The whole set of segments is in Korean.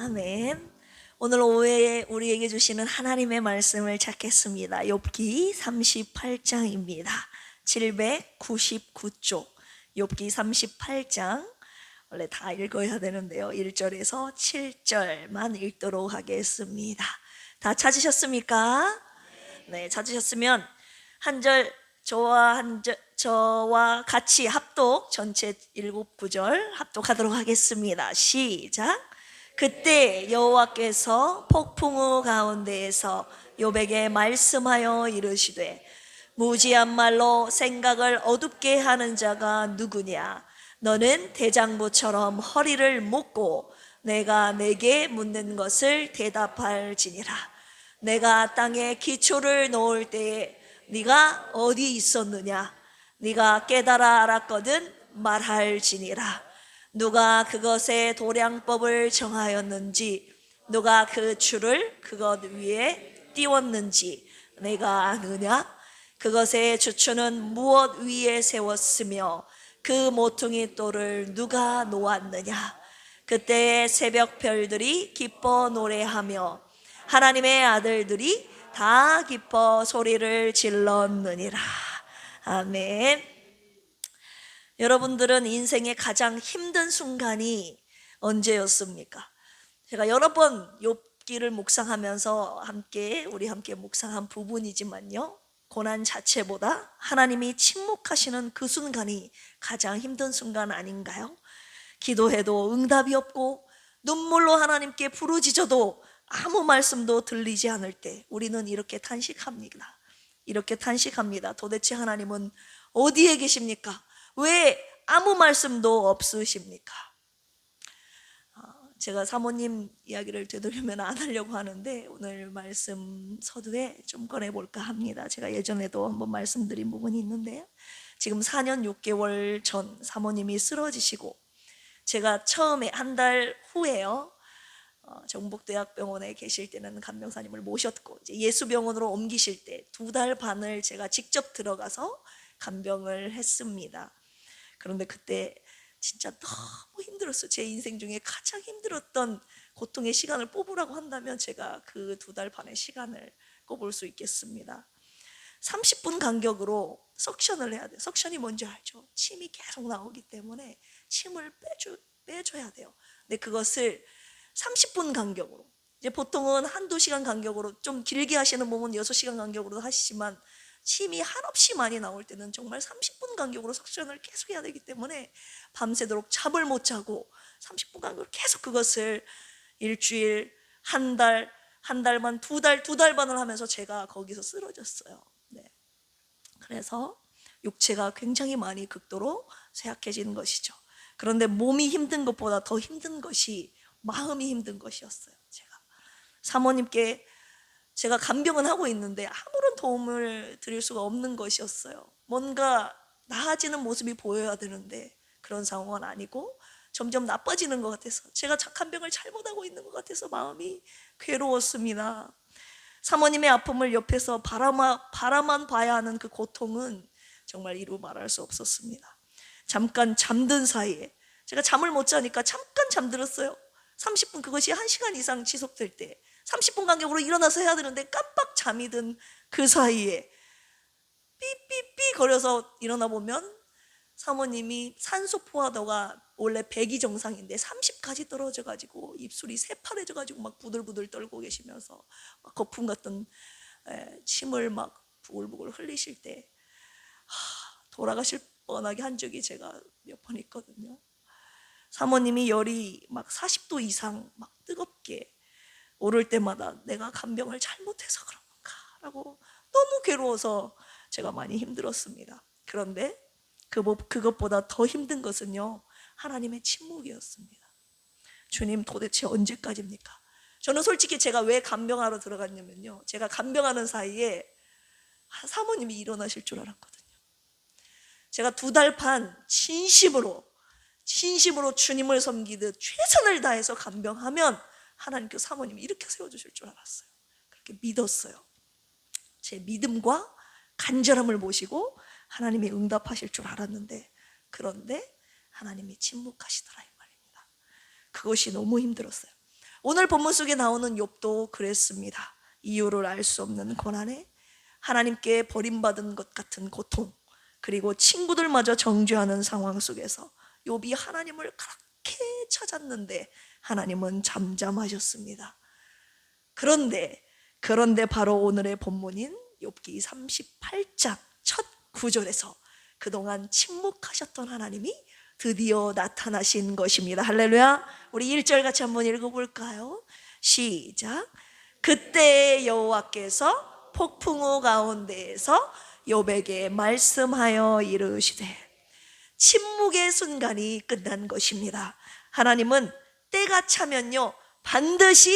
아멘. 오늘 오후에 우리에게 주시는 하나님의 말씀을 찾겠습니다. 욥기 38장입니다. 799쪽 욥기 38장. 원래 다 읽어야 되는데요, 1절에서 7절만 읽도록 하겠습니다. 다 찾으셨습니까? 네, 찾으셨으면 한 절 저와 같이 합독, 전체 7구절 합독하도록 하겠습니다. 시작. 그때 여호와께서 폭풍우 가운데에서 욥에게 말씀하여 이르시되 무지한 말로 생각을 어둡게 하는 자가 누구냐? 너는 대장부처럼 허리를 묶고 내가 내게 묻는 것을 대답할지니라. 내가 땅에 기초를 놓을 때에 네가 어디 있었느냐? 네가 깨달아 알았거든 말할지니라. 누가 그것의 도량법을 정하였는지, 누가 그 줄을 그것 위에 띄웠는지 내가 아느냐? 그것의 주추는 무엇 위에 세웠으며 그 모퉁이 돌을 누가 놓았느냐? 그때 새벽 별들이 기뻐 노래하며 하나님의 아들들이 다 기뻐 소리를 질렀느니라. 아멘. 여러분들은 인생의 가장 힘든 순간이 언제였습니까? 제가 여러 번 욥기를 묵상하면서 우리 함께 묵상한 부분이지만요, 고난 자체보다 하나님이 침묵하시는 그 순간이 가장 힘든 순간 아닌가요? 기도해도 응답이 없고 눈물로 하나님께 부르짖어도 아무 말씀도 들리지 않을 때 우리는 이렇게 탄식합니다. 도대체 하나님은 어디에 계십니까? 왜 아무 말씀도 없으십니까? 제가 사모님 이야기를 되돌리면 안 하려고 하는데 오늘 말씀 서두에 좀 꺼내볼까 합니다. 제가 예전에도 한번 말씀드린 부분이 있는데요, 지금 4년 6개월 전 사모님이 쓰러지시고 제가 처음에 한 달 후에요, 정북대학병원에 계실 때는 간병사님을 모셨고 이제 예수병원으로 옮기실 때 2달 반을 제가 직접 들어가서 간병을 했습니다. 그런데 그때 진짜 너무 힘들었어요. 제 인생 중에 가장 힘들었던 고통의 시간을 뽑으라고 한다면 제가 그 2달 반의 시간을 꼽을 수 있겠습니다. 30분 간격으로 석션을 해야 돼요. 석션이 뭔지 알죠? 침이 계속 나오기 때문에 침을 빼줘야 돼요. 근데 그것을 30분 간격으로, 이제 보통은 한두 시간 간격으로, 좀 길게 하시는 분은 6시간 간격으로도 하시지만 침이 한없이 많이 나올 때는 정말 30분 간격으로 석션을 계속 해야 되기 때문에 밤새도록 잠을 못 자고 30분 간격으로 계속 그것을 일주일, 한 달 반, 두 달 반을 하면서 제가 거기서 쓰러졌어요. 네. 그래서 육체가 굉장히 많이 극도로 쇠약해지는 것이죠. 그런데 몸이 힘든 것보다 더 힘든 것이 마음이 힘든 것이었어요. 사모님께 제가 간병은 하고 있는데 아무런 도움을 드릴 수가 없는 것이었어요. 뭔가 나아지는 모습이 보여야 되는데 그런 상황은 아니고 점점 나빠지는 것 같아서, 제가 간병을 잘못하고 있는 것 같아서 마음이 괴로웠습니다. 사모님의 아픔을 옆에서 바라만 봐야 하는 그 고통은 정말 이루 말할 수 없었습니다. 잠깐 잠든 사이에, 제가 잠을 못 자니까 잠깐 잠들었어요. 30분, 그것이 1시간 이상 지속될 때 30분 간격으로 일어나서 해야 되는데 깜빡 잠이 든 그 사이에 삐삐삐 거려서 일어나 보면 사모님이 산소 포화도가 원래 100이 정상인데 30까지 떨어져 가지고 입술이 새파래져 가지고 막 부들부들 떨고 계시면서 막 거품 같은 침을 막 부글부글 흘리실 때 돌아가실 뻔하게 한 적이 제가 몇 번 있거든요. 사모님이 열이 막 40도 이상 막 뜨겁게 오를 때마다 내가 간병을 잘못해서 그런 건가라고 너무 괴로워서 제가 많이 힘들었습니다. 그런데 그것보다 더 힘든 것은요, 하나님의 침묵이었습니다. 주님, 도대체 언제까지입니까? 저는 솔직히 제가 왜 간병하러 들어갔냐면요, 제가 간병하는 사이에 사모님이 일어나실 줄 알았거든요. 제가 2달 반 진심으로 주님을 섬기듯 최선을 다해서 간병하면 하나님께 사모님이 이렇게 세워주실 줄 알았어요. 그렇게 믿었어요. 제 믿음과 간절함을 보시고 하나님이 응답하실 줄 알았는데, 그런데 하나님이 침묵하시더라 이 말입니다. 그것이 너무 힘들었어요. 오늘 본문 속에 나오는 욥도 그랬습니다. 이유를 알 수 없는 고난에 하나님께 버림받은 것 같은 고통, 그리고 친구들마저 정죄하는 상황 속에서 욥이 하나님을 그렇게 찾았는데 하나님은 잠잠하셨습니다. 그런데 바로 오늘의 본문인 욥기 38장 첫 구절에서 그동안 침묵하셨던 하나님이 드디어 나타나신 것입니다. 할렐루야. 우리 1절 같이 한번 읽어볼까요? 시작. 그때 여호와께서 폭풍우 가운데에서 욥에게 말씀하여 이르시되. 침묵의 순간이 끝난 것입니다. 하나님은 때가 차면요 반드시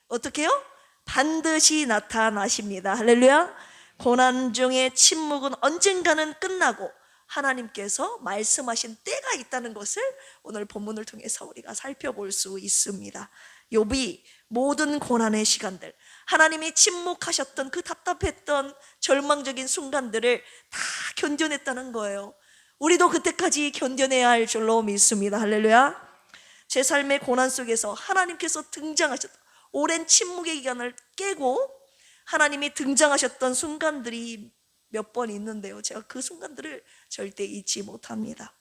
어떻게 해요? 반드시 나타나십니다. 할렐루야. 고난 중에 침묵은 언젠가는 끝나고 하나님께서 말씀하신 때가 있다는 것을 오늘 본문을 통해서 우리가 살펴볼 수 있습니다. 욥이 모든 고난의 시간들, 하나님이 침묵하셨던 그 답답했던 절망적인 순간들을 다 견뎌냈다는 거예요. 우리도 그때까지 견뎌내야 할 줄로 믿습니다. 할렐루야. 제 삶의 고난 속에서 하나님께서 등장하셨던 오랜 침묵의 기간을 깨고 하나님이 등장하셨던 순간들이 몇 번 있는데요, 제가 그 순간들을 절대 잊지 못합니다.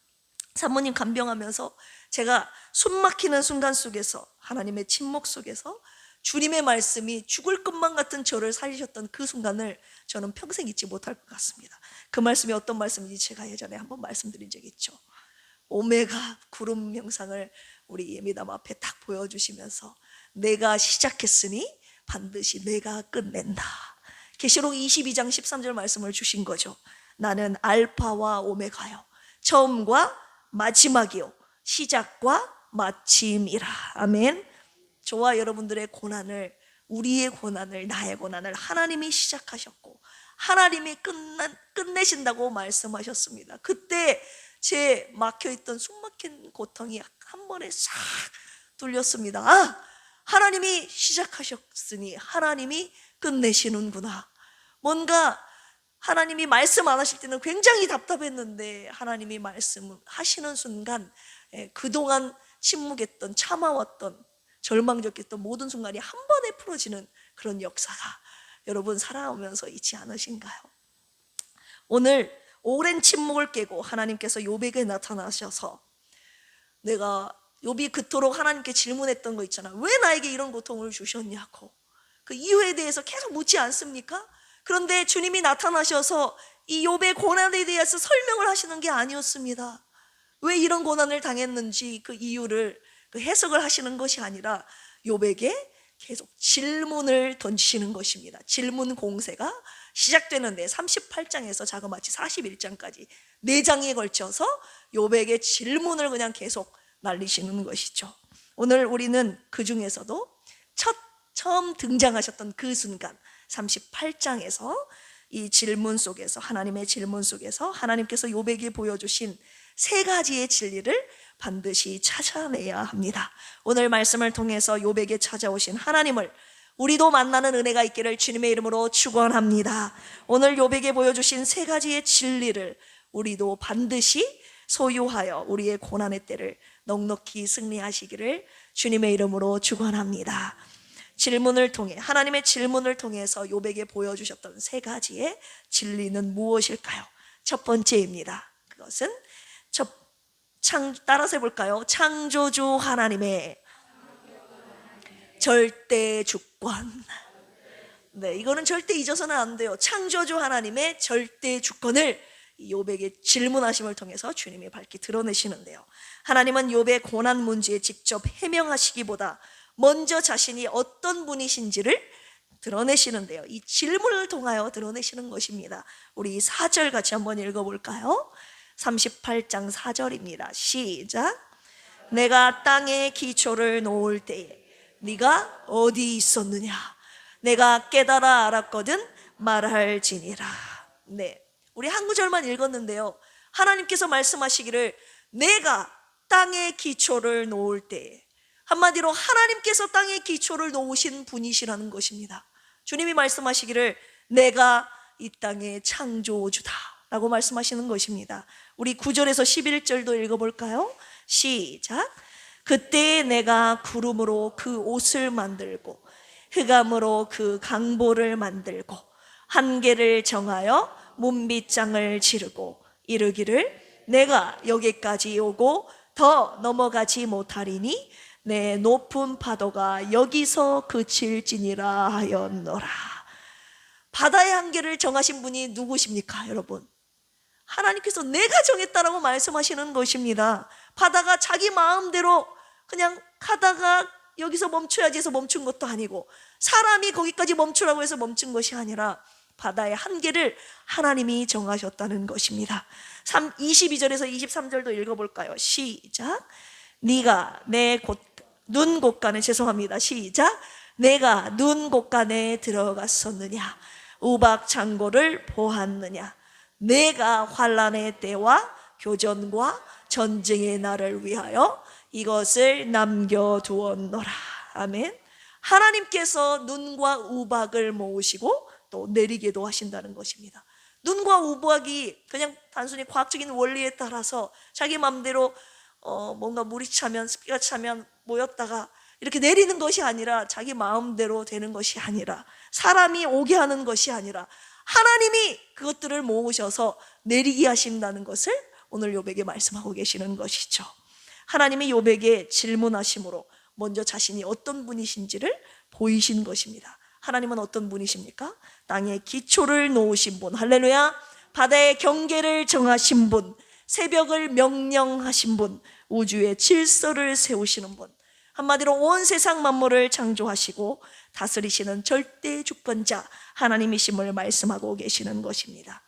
사모님 간병하면서 제가 숨 막히는 순간 속에서, 하나님의 침묵 속에서 주님의 말씀이 죽을 것만 같은 저를 살리셨던 그 순간을 저는 평생 잊지 못할 것 같습니다. 그 말씀이 어떤 말씀인지 제가 예전에 한번 말씀드린 적이 있죠. 오메가 구름 형상을 우리 예미담 앞에 딱 보여주시면서 내가 시작했으니 반드시 내가 끝낸다. 계시록 22장 13절 말씀을 주신 거죠. 나는 알파와 오메가요, 처음과 마지막이요, 시작과 마침이라. 아멘. 저와 여러분들의 고난을, 우리의 고난을, 나의 고난을 하나님이 시작하셨고 하나님이 끝내신다고 말씀하셨습니다. 그때 제 막혀있던 숨막힌 고통이 한 번에 싹 뚫렸습니다. 하나님이 시작하셨으니 하나님이 끝내시는구나. 뭔가 하나님이 말씀 안 하실 때는 굉장히 답답했는데 하나님이 말씀하시는 순간 그동안 침묵했던, 참아왔던, 절망적했던 모든 순간이 한 번에 풀어지는 그런 역사가 여러분 살아오면서 있지 않으신가요? 오늘 오랜 침묵을 깨고 하나님께서 욥에게 나타나셔서, 내가 욥이 그토록 하나님께 질문했던 거 있잖아. 왜 나에게 이런 고통을 주셨냐고. 그 이유에 대해서 계속 묻지 않습니까? 그런데 주님이 나타나셔서 이 욥의 고난에 대해서 설명을 하시는 게 아니었습니다. 왜 이런 고난을 당했는지 그 이유를 해석을 하시는 것이 아니라 욥에게 계속 질문을 던지시는 것입니다. 질문 공세가 시작되는데 38장에서 자그마치 41장까지 4장에 걸쳐서 욥에게 질문을 그냥 계속 날리시는 것이죠. 오늘 우리는 그 중에서도 처음 등장하셨던 그 순간 38장에서 이 질문 속에서, 하나님의 질문 속에서 하나님께서 욥에게 보여주신 3가지의 진리를 반드시 찾아내야 합니다. 오늘 말씀을 통해서 욥에게 찾아오신 하나님을 우리도 만나는 은혜가 있기를 주님의 이름으로 축원합니다. 오늘 욥에게 보여주신 3가지의 진리를 우리도 반드시 소유하여 우리의 고난의 때를 넉넉히 승리하시기를 주님의 이름으로 축원합니다. 질문을 통해, 하나님의 질문을 통해서 욥에게 보여주셨던 3가지의 진리는 무엇일까요? 첫 번째입니다. 그것은 따라서 해볼까요? 창조주 하나님의 절대 주권. 네, 이거는 절대 잊어서는 안 돼요. 창조주 하나님의 절대 주권을 욥에게 질문하심을 통해서 주님이 밝히 드러내시는데요, 하나님은 욥의 고난 문제에 직접 해명하시기보다 먼저 자신이 어떤 분이신지를 드러내시는데요, 이 질문을 통하여 드러내시는 것입니다. 우리 4절 같이 한번 읽어볼까요? 38장 4절입니다. 시작. 내가 땅에 기초를 놓을 때에 네가 어디 있었느냐? 내가 깨달아 알았거든 말할지니라. 네, 우리 한 구절만 읽었는데요, 하나님께서 말씀하시기를 내가 땅에 기초를 놓을 때에, 한마디로 하나님께서 땅에 기초를 놓으신 분이시라는 것입니다. 주님이 말씀하시기를 내가 이 땅의 창조주다 라고 말씀하시는 것입니다. 우리 9절에서 11절도 읽어볼까요? 시작. 그때 내가 구름으로 그 옷을 만들고 흑암으로 그 강보를 만들고 한계를 정하여 문빗장을 지르고 이르기를 내가 여기까지 오고 더 넘어가지 못하리니 내 높은 파도가 여기서 그칠지니라 하였노라. 바다의 한계를 정하신 분이 누구십니까, 여러분? 하나님께서 내가 정했다라고 말씀하시는 것입니다. 바다가 자기 마음대로 그냥 가다가 여기서 멈춰야지 해서 멈춘 것도 아니고, 사람이 거기까지 멈추라고 해서 멈춘 것이 아니라 바다의 한계를 하나님이 정하셨다는 것입니다. 22절에서 23절도 읽어볼까요? 시작. 네가 내 눈 곳간에, 죄송합니다, 시작. 내가 눈 곳간에 들어갔었느냐, 우박 창고를 보았느냐, 내가 환난의 때와 교전과 전쟁의 날을 위하여 이것을 남겨두었노라. 아멘. 하나님께서 눈과 우박을 모으시고 또 내리게도 하신다는 것입니다. 눈과 우박이 그냥 단순히 과학적인 원리에 따라서 자기 마음대로 뭔가 물이 차면, 습기가 차면 모였다가 이렇게 내리는 것이 아니라, 자기 마음대로 되는 것이 아니라, 사람이 오게 하는 것이 아니라 하나님이 그것들을 모으셔서 내리게 하신다는 것을 오늘 욥에게 말씀하고 계시는 것이죠. 하나님이 욥에게 질문하심으로 먼저 자신이 어떤 분이신지를 보이신 것입니다. 하나님은 어떤 분이십니까? 땅의 기초를 놓으신 분, 할렐루야. 바다의 경계를 정하신 분, 새벽을 명령하신 분, 우주의 질서를 세우시는 분, 한마디로 온 세상 만물을 창조하시고 다스리시는 절대 주권자 하나님이심을 말씀하고 계시는 것입니다.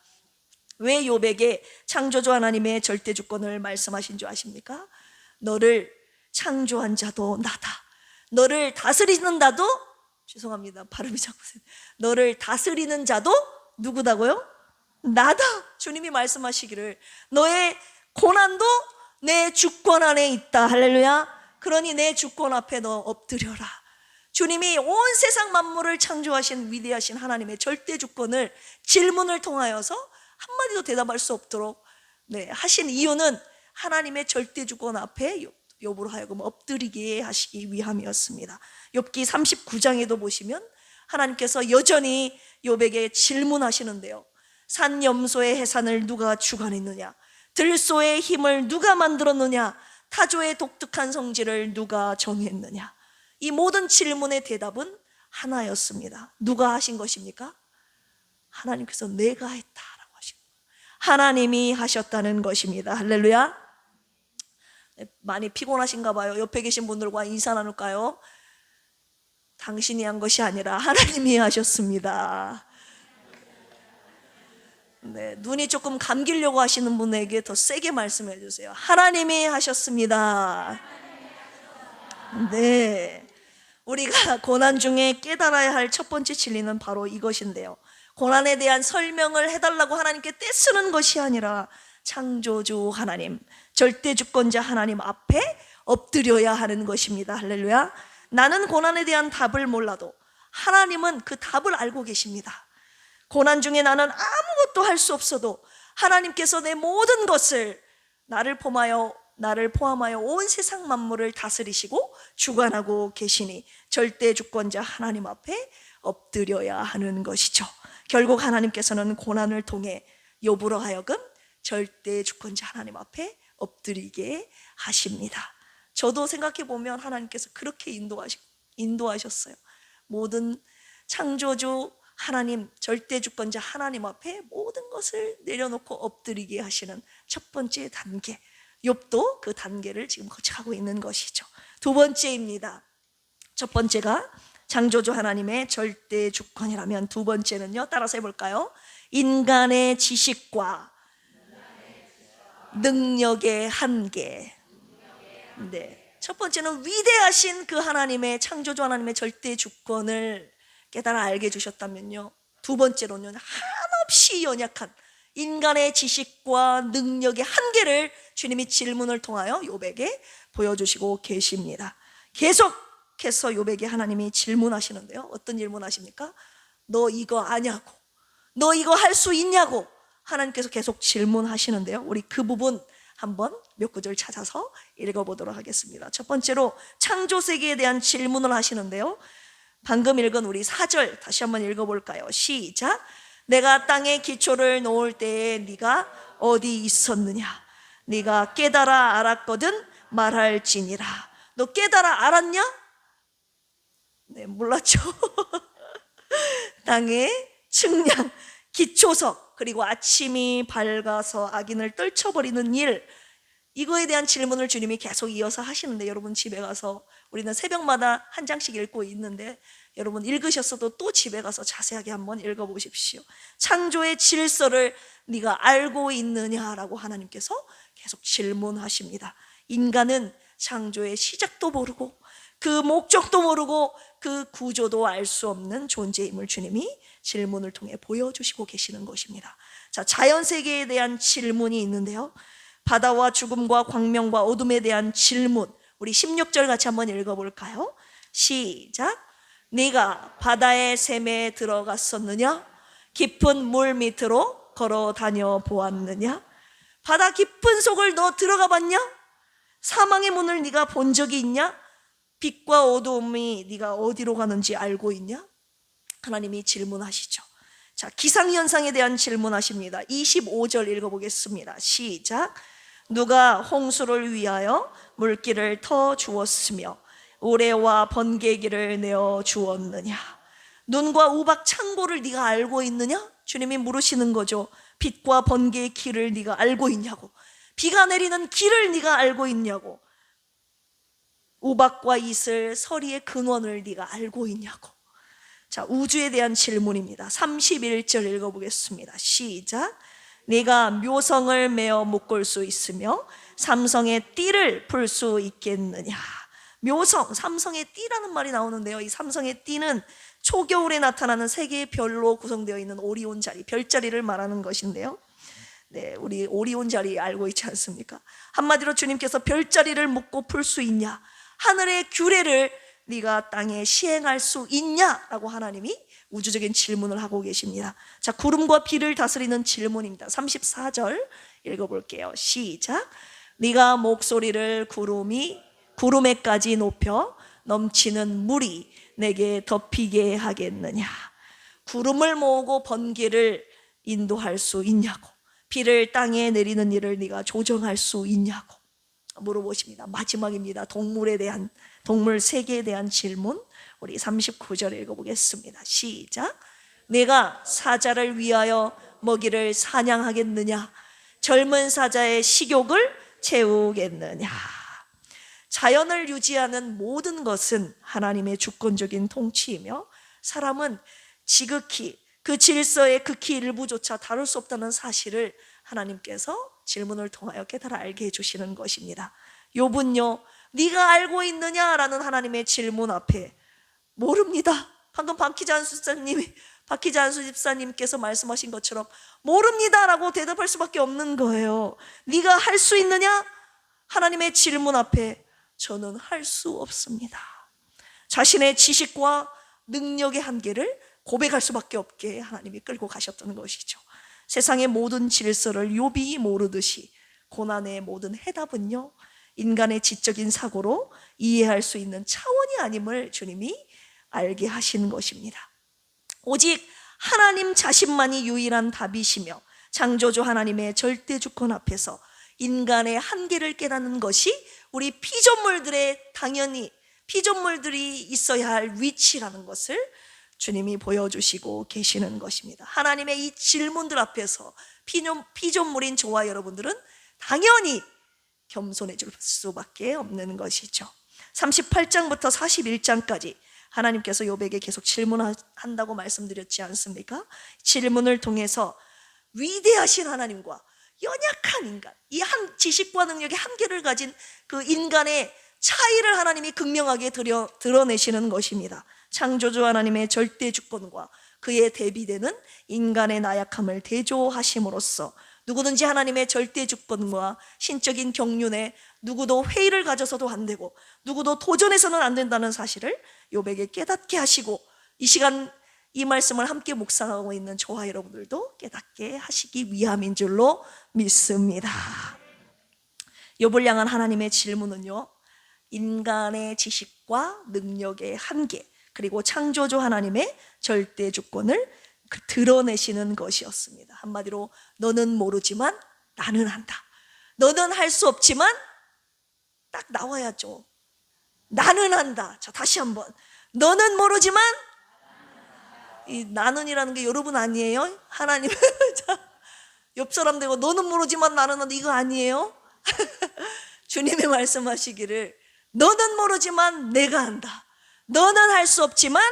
왜 욥에게 창조주 하나님의 절대 주권을 말씀하신 줄 아십니까? 너를 창조한 자도 나다, 너를 다스리는 자도, 죄송합니다, 발음이 자꾸, 너를 다스리는 자도 누구다고요? 나다. 주님이 말씀하시기를 너의 고난도 내 주권 안에 있다. 할렐루야. 그러니 내 주권 앞에 너 엎드려라. 주님이 온 세상 만물을 창조하신 위대하신 하나님의 절대 주권을 질문을 통하여서 한마디도 대답할 수 없도록 하신 이유는 하나님의 절대 주권 앞에 욥으로 하여금 엎드리게 하시기 위함이었습니다. 욥기 39장에도 보시면 하나님께서 여전히 욥에게 질문하시는데요. 산 염소의 해산을 누가 주관했느냐, 들소의 힘을 누가 만들었느냐, 타조의 독특한 성질을 누가 정했느냐. 이 모든 질문의 대답은 하나였습니다. 누가 하신 것입니까? 하나님께서 내가 했다라고 하신 거예요. 하나님이 하셨다는 것입니다. 할렐루야. 많이 피곤하신가 봐요. 옆에 계신 분들과 인사 나눌까요? 당신이 한 것이 아니라 하나님이 하셨습니다. 눈이 조금 감기려고 하시는 분에게 더 세게 말씀해 주세요. 하나님이 하셨습니다. 우리가 고난 중에 깨달아야 할 첫 번째 진리는 바로 이것인데요. 고난에 대한 설명을 해달라고 하나님께 떼쓰는 것이 아니라 창조주 하나님, 절대 주권자 하나님 앞에 엎드려야 하는 것입니다. 할렐루야. 나는 고난에 대한 답을 몰라도 하나님은 그 답을 알고 계십니다. 고난 중에 나는 아무것도 할 수 없어도 하나님께서 내 모든 것을 나를 포함하여 온 세상 만물을 다스리시고 주관하고 계시니 절대 주권자 하나님 앞에 엎드려야 하는 것이죠. 결국 하나님께서는 고난을 통해 욥으로 하여금 절대 주권자 하나님 앞에 엎드리게 하십니다. 저도 생각해 보면 하나님께서 그렇게 인도하셨어요. 모든 창조주 하나님, 절대 주권자 하나님 앞에 모든 것을 내려놓고 엎드리게 하시는 첫 번째 단계, 욥도 그 단계를 지금 거쳐가고 있는 것이죠. 두 번째입니다. 첫 번째가 창조주 하나님의 절대 주권이라면, 두 번째는요, 따라서 해볼까요? 인간의 지식과 능력의 한계. 첫 번째는 위대하신 그 하나님의, 창조주 하나님의 절대 주권을 깨달아 알게 해주셨다면요, 두 번째로는 한없이 연약한 인간의 지식과 능력의 한계를 주님이 질문을 통하여 욥에게 보여주시고 계십니다. 계속해서 욥에게 하나님이 질문하시는데요, 어떤 질문하십니까? 너 이거 아냐고, 너 이거 할 수 있냐고 하나님께서 계속 질문하시는데요, 우리 그 부분 한번 몇 구절 찾아서 읽어보도록 하겠습니다. 첫 번째로 창조 세계에 대한 질문을 하시는데요, 방금 읽은 우리 4절 다시 한번 읽어볼까요? 시작. 내가 땅에 기초를 놓을 때에 네가 어디 있었느냐? 네가 깨달아 알았거든 말할지니라. 너 깨달아 알았냐? 네, 몰랐죠. 땅의 측량, 기초석, 그리고 아침이 밝아서 악인을 떨쳐버리는 일, 이거에 대한 질문을 주님이 계속 이어서 하시는데, 여러분 집에 가서 우리는 새벽마다 한 장씩 읽고 있는데, 여러분 읽으셨어도 또 집에 가서 자세하게 한번 읽어보십시오. 창조의 질서를 네가 알고 있느냐라고 하나님께서 계속 질문하십니다. 인간은 창조의 시작도 모르고 그 목적도 모르고 그 구조도 알 수 없는 존재임을 주님이 질문을 통해 보여주시고 계시는 것입니다. 자, 자연세계에 대한 질문이 있는데요, 바다와 죽음과 광명과 어둠에 대한 질문, 우리 16절 같이 한번 읽어볼까요? 시작. 네가 바다의 샘에 들어갔었느냐? 깊은 물 밑으로 걸어 다녀 보았느냐? 바다 깊은 속을 너 들어가 봤냐? 사망의 문을 네가 본 적이 있냐? 빛과 어두움이 네가 어디로 가는지 알고 있냐? 하나님이 질문하시죠. 자, 기상현상에 대한 질문하십니다. 25절 읽어보겠습니다. 시작. 누가 홍수를 위하여 물길을 터 주었으며 우레와 번개기를 내어 주었느냐? 눈과 우박 창고를 네가 알고 있느냐? 주님이 물으시는 거죠. 빛과 번개의 길을 네가 알고 있냐고. 비가 내리는 길을 네가 알고 있냐고. 우박과 이슬, 서리의 근원을 네가 알고 있냐고. 자, 우주에 대한 질문입니다. 31절 읽어보겠습니다. 시작. 네가 묘성을 메어 묶을 수 있으며 삼성의 띠를 풀 수 있겠느냐? 묘성, 삼성의 띠라는 말이 나오는데요, 이 삼성의 띠는 초겨울에 나타나는 세 개의 별로 구성되어 있는 오리온 자리, 별자리를 말하는 것인데요, 네, 우리 오리온 자리 알고 있지 않습니까? 한마디로 주님께서 별자리를 묶고 풀 수 있냐? 하늘의 규례를 네가 땅에 시행할 수 있냐라고 하나님이 우주적인 질문을 하고 계십니다. 자, 구름과 비를 다스리는 질문입니다. 34절 읽어볼게요. 시작. 네가 목소리를 구름에까지 높여 넘치는 물이 내게 덮이게 하겠느냐? 구름을 모으고 번개를 인도할 수 있냐고. 비를 땅에 내리는 일을 네가 조정할 수 있냐고 물어보십니다. 마지막입니다. 동물 세계에 대한 질문, 우리 39절 읽어보겠습니다. 시작. 내가 사자를 위하여 먹이를 사냥하겠느냐? 젊은 사자의 식욕을 채우겠느냐? 자연을 유지하는 모든 것은 하나님의 주권적인 통치이며 사람은 지극히 그 질서의 극히 일부조차 다룰 수 없다는 사실을 하나님께서 질문을 통하여 깨달아 알게 해주시는 것입니다. 욥은요, 네가 알고 있느냐라는 하나님의 질문 앞에 모릅니다. 방금 박희자 집사님께서 말씀하신 것처럼 모릅니다라고 대답할 수밖에 없는 거예요. 네가 할 수 있느냐? 하나님의 질문 앞에 저는 할 수 없습니다. 자신의 지식과 능력의 한계를 고백할 수밖에 없게 하나님이 끌고 가셨던 것이죠. 세상의 모든 질서를 욥이 모르듯이 고난의 모든 해답은요, 인간의 지적인 사고로 이해할 수 있는 차원이 아님을 주님이 알게 하시는 것입니다. 오직 하나님 자신만이 유일한 답이시며 창조주 하나님의 절대 주권 앞에서 인간의 한계를 깨닫는 것이 우리 피조물들이 있어야 할 위치라는 것을 주님이 보여주시고 계시는 것입니다. 하나님의 이 질문들 앞에서 피조물인 저와 여러분들은 당연히 겸손해질 수밖에 없는 것이죠. 38장부터 41장까지 하나님께서 욥에게 계속 질문한다고 말씀드렸지 않습니까? 질문을 통해서 위대하신 하나님과 연약한 인간, 이 지식과 능력의 한계를 가진 그 인간의 차이를 하나님이 극명하게 드러내시는 것입니다. 창조주 하나님의 절대 주권과 그에 대비되는 인간의 나약함을 대조하심으로써 누구든지 하나님의 절대 주권과 신적인 경륜에 누구도 회의를 가져서도 안 되고 누구도 도전해서는 안 된다는 사실을 욥에게 깨닫게 하시고, 이 시간 이 말씀을 함께 묵상하고 있는 저와 여러분들도 깨닫게 하시기 위함인 줄로 믿습니다. 욥을 향한 하나님의 질문은요, 인간의 지식과 능력의 한계, 그리고 창조주 하나님의 절대 주권을 드러내시는 것이었습니다. 한마디로 너는 모르지만 나는 한다. 너는 할 수 없지만 딱 나와야죠. 나는 한다. 자, 다시 한번. 너는 모르지만, 이 나는이라는 게 여러분 아니에요? 하나님. 옆 사람 되고 너는 모르지만 나는 한다. 이거 아니에요? 주님이 말씀하시기를 너는 모르지만 내가 한다. 너는 할 수 없지만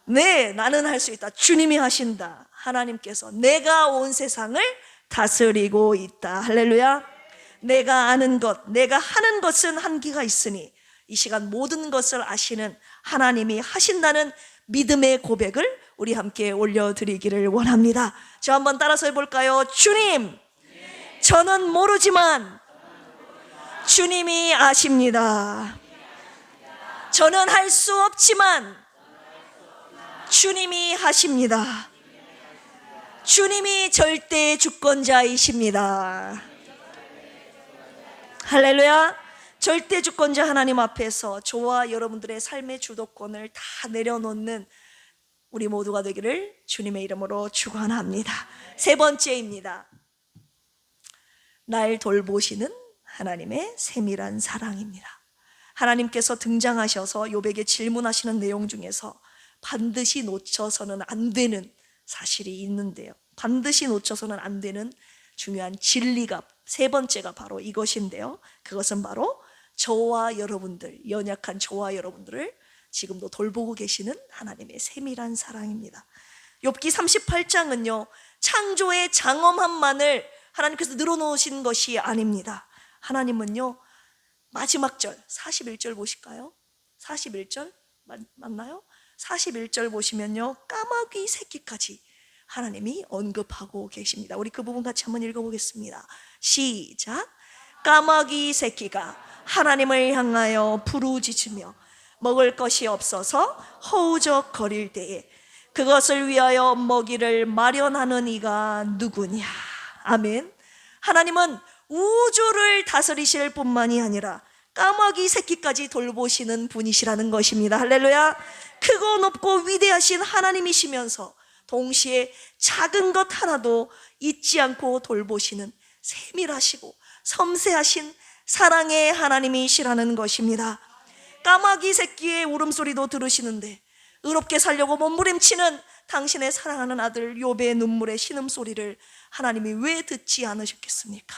네, 나는 할 수 있다. 주님이 하신다. 하나님께서 내가 온 세상을 다스리고 있다. 할렐루야. 내가 아는 것, 내가 하는 것은 한계가 있으니 이 시간 모든 것을 아시는 하나님이 하신다는 믿음의 고백을 우리 함께 올려드리기를 원합니다. 저 한번 따라서 해볼까요? 주님, 저는 모르지만 주님이 아십니다. 저는 할 수 없지만 주님이 하십니다. 주님이 절대 주권자이십니다. 할렐루야. 절대 주권자 하나님 앞에서 저와 여러분들의 삶의 주도권을 다 내려놓는 우리 모두가 되기를 주님의 이름으로 축원합니다. 세 번째입니다. 날 돌보시는 하나님의 세밀한 사랑입니다. 하나님께서 등장하셔서 욥에게 질문하시는 내용 중에서 반드시 놓쳐서는 안 되는 사실이 있는데요, 반드시 놓쳐서는 안 되는 중요한 진리가 세 번째가 바로 이것인데요, 그것은 바로 저와 여러분들, 연약한 저와 여러분들을 지금도 돌보고 계시는 하나님의 세밀한 사랑입니다. 욥기 38장은요 창조의 장엄함만을 하나님께서 늘어놓으신 것이 아닙니다. 하나님은요 마지막 절 41절 보실까요? 41절 맞나요? 41절 보시면요 까마귀 새끼까지 하나님이 언급하고 계십니다. 우리 그 부분 같이 한번 읽어보겠습니다. 시작. 까마귀 새끼가 하나님을 향하여 부르짖으며 먹을 것이 없어서 허우적거릴 때에 그것을 위하여 먹이를 마련하는 이가 누구냐. 아멘. 하나님은 우주를 다스리실 뿐만이 아니라 까마귀 새끼까지 돌보시는 분이시라는 것입니다. 할렐루야. 크고 높고 위대하신 하나님이시면서 동시에 작은 것 하나도 잊지 않고 돌보시는 세밀하시고 섬세하신 사랑의 하나님이시라는 것입니다. 까마귀 새끼의 울음소리도 들으시는데 의롭게 살려고 몸부림치는 당신의 사랑하는 아들 욥의 눈물의 신음소리를 하나님이 왜 듣지 않으셨겠습니까?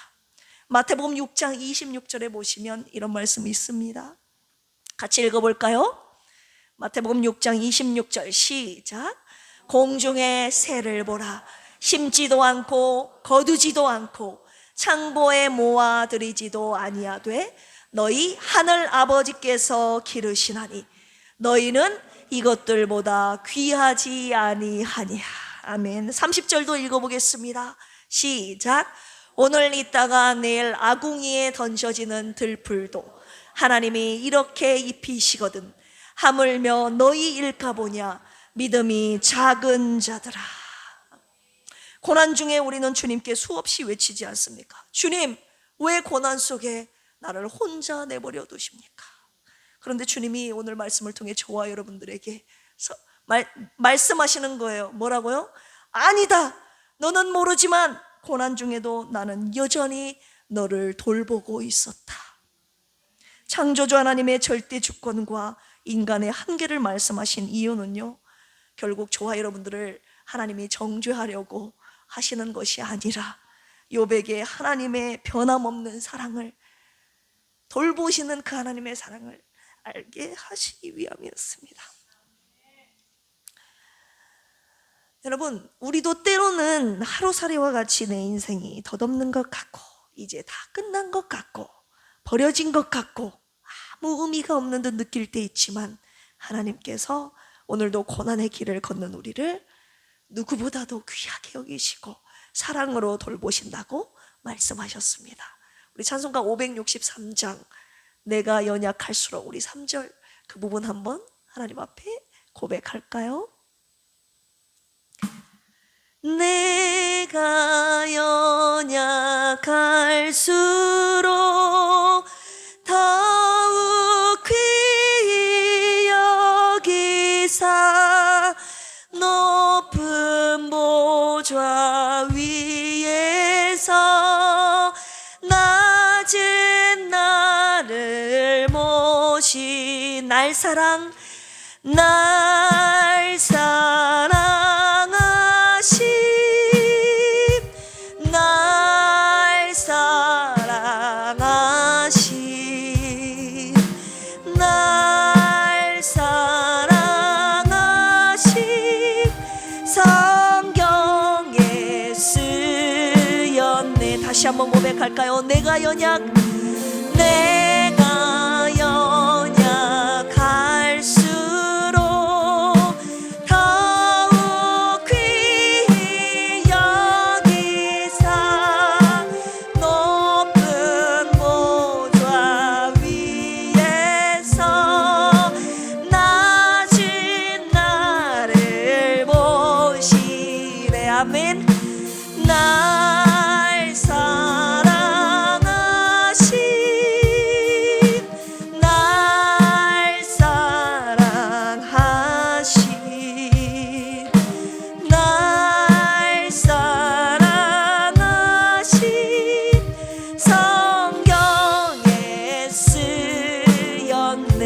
마태복음 6장 26절에 보시면 이런 말씀이 있습니다. 같이 읽어볼까요? 마태복음 6장 26절 시작. 공중의 새를 보라. 심지도 않고 거두지도 않고 창고에 모아들이지도 아니하되 너희 하늘 아버지께서 기르시나니 너희는 이것들보다 귀하지 아니하냐. 아멘. 30절도 읽어보겠습니다. 시작. 오늘 있다가 내일 아궁이에 던져지는 들풀도 하나님이 이렇게 입히시거든 하물며 너희일까 보냐. 믿음이 작은 자들아. 고난 중에 우리는 주님께 수없이 외치지 않습니까? 주님, 왜 고난 속에 나를 혼자 내버려 두십니까? 그런데 주님이 오늘 말씀을 통해 저와 여러분들에게 말씀하시는 거예요. 뭐라고요? 아니다. 너는 모르지만 고난 중에도 나는 여전히 너를 돌보고 있었다. 창조주 하나님의 절대 주권과 인간의 한계를 말씀하신 이유는요, 결국 저와 여러분들을 하나님이 정죄하려고 하시는 것이 아니라 욥에게 하나님의 변함없는 사랑을, 돌보시는 그 하나님의 사랑을 알게 하시기 위함이었습니다. 여러분, 우리도 때로는 하루살이와 같이 내 인생이 덧없는 것 같고 이제 다 끝난 것 같고 버려진 것 같고 아무 의미가 없는 듯 느낄 때 있지만 하나님께서 오늘도 고난의 길을 걷는 우리를 누구보다도 귀하게 여기시고 사랑으로 돌보신다고 말씀하셨습니다. 우리 찬송가 563장 내가 연약할수록, 우리 3절 그 부분 한번 하나님 앞에 고백할까요? 내가 연약할수록 더욱 귀히 여기사 높은 보좌 위에서 낮은 나를 모시 날 사랑하심 날 사랑하심 날 사랑하심 성경에 쓰였네. 다시 한번 고백할까요? 내가 연약할수록 더욱 귀히 여기사 높은 보좌 위에서 낮은 나를 보시네. 아멘. 날 사랑하심 날 사랑하심 날 사랑하심 성경에 쓰였네.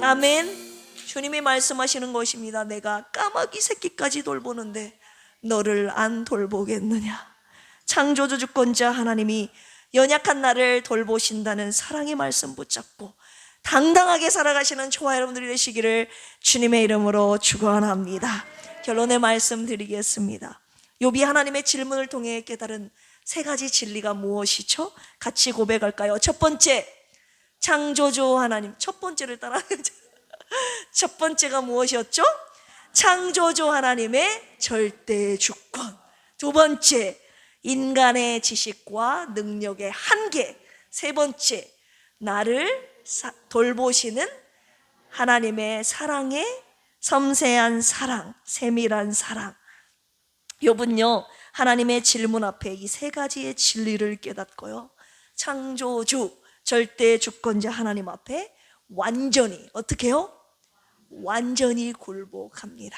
아멘. 주님이 말씀하시는 것입니다. 내가 까마귀 새끼까지 돌보는데 너를 안 돌보겠느냐. 창조주 주권자 하나님이 연약한 나를 돌보신다는 사랑의 말씀 붙잡고 당당하게 살아가시는 저와 여러분들이 되시기를 주님의 이름으로 축원합니다. 결론의 말씀 드리겠습니다. 욥이 하나님의 질문을 통해 깨달은 세 가지 진리가 무엇이죠? 같이 고백할까요? 첫 번째, 창조주 하나님. 첫 번째를 따라하죠. 첫 번째가 무엇이었죠? 창조주 하나님의 절대 주권. 두 번째, 인간의 지식과 능력의 한계. 세 번째, 나를 돌보시는 하나님의 사랑의 섬세한 사랑, 세밀한 사랑. 욥은요, 하나님의 질문 앞에 이 세 가지의 진리를 깨닫고요, 창조주, 절대 주권자 하나님 앞에 완전히, 어떻게 해요? 완전히 굴복합니다.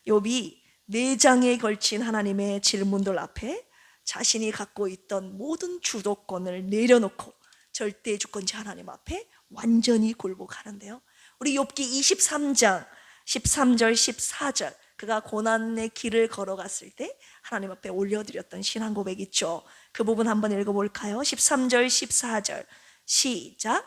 욥이 4장에 걸친 하나님의 질문들 앞에 자신이 갖고 있던 모든 주도권을 내려놓고 절대 주권자 하나님 앞에 완전히 굴복하는데요, 우리 욥기 23장 13절 14절, 그가 고난의 길을 걸어갔을 때 하나님 앞에 올려드렸던 신앙 고백 있죠. 그 부분 한번 읽어볼까요? 13절 14절 시작.